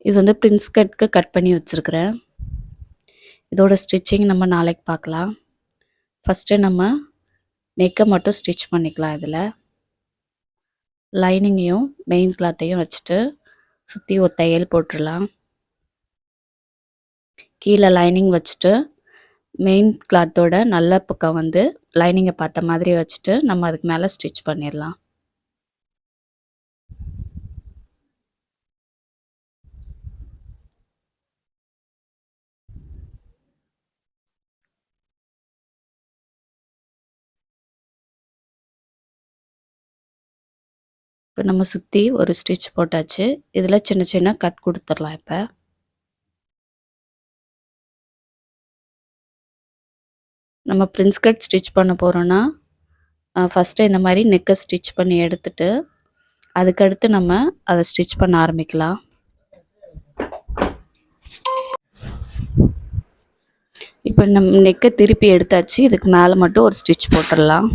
இது வந்து Prince கட்க்கு cut பண்ணி வச்சுருக்கிறேன். இதோட ஸ்டிச்சிங் நம்ம நாளைக்கு பார்க்கலாம். ஃபஸ்ட்டு நம்ம நெக்கை மட்டும் ஸ்டிச் பண்ணிக்கலாம். இதில் லைனிங்கையும் மெயின் கிளாத்தையும் வச்சுட்டு சுற்றி ஒரு தையல் போட்டுடலாம். கீழே லைனிங் வச்சுட்டு மெயின் கிளாத்தோட நல்ல பக்கம் வந்து லைனிங்கை பார்த்த மாதிரி வச்சுட்டு நம்ம அதுக்கு மேலே ஸ்டிச் பண்ணிடலாம். இப்போ நம்ம சுற்றி ஒரு ஸ்டிச் போட்டாச்சு. இதில் சின்ன சின்ன கட் கொடுத்துடலாம். இப்போ நம்ம பிரின்ஸ் கட் ஸ்டிச் பண்ண போகிறோன்னா ஃபஸ்ட்டு இந்த மாதிரி நெக்கை ஸ்டிச் பண்ணி எடுத்துட்டு அதுக்கடுத்து நம்ம அதை ஸ்டிச் பண்ண ஆரம்பிக்கலாம். இப்போ நம்ம நெக்கை திருப்பி எடுத்தாச்சு. இதுக்கு மேலே மட்டும் ஒரு ஸ்டிச் போட்டுடலாம்.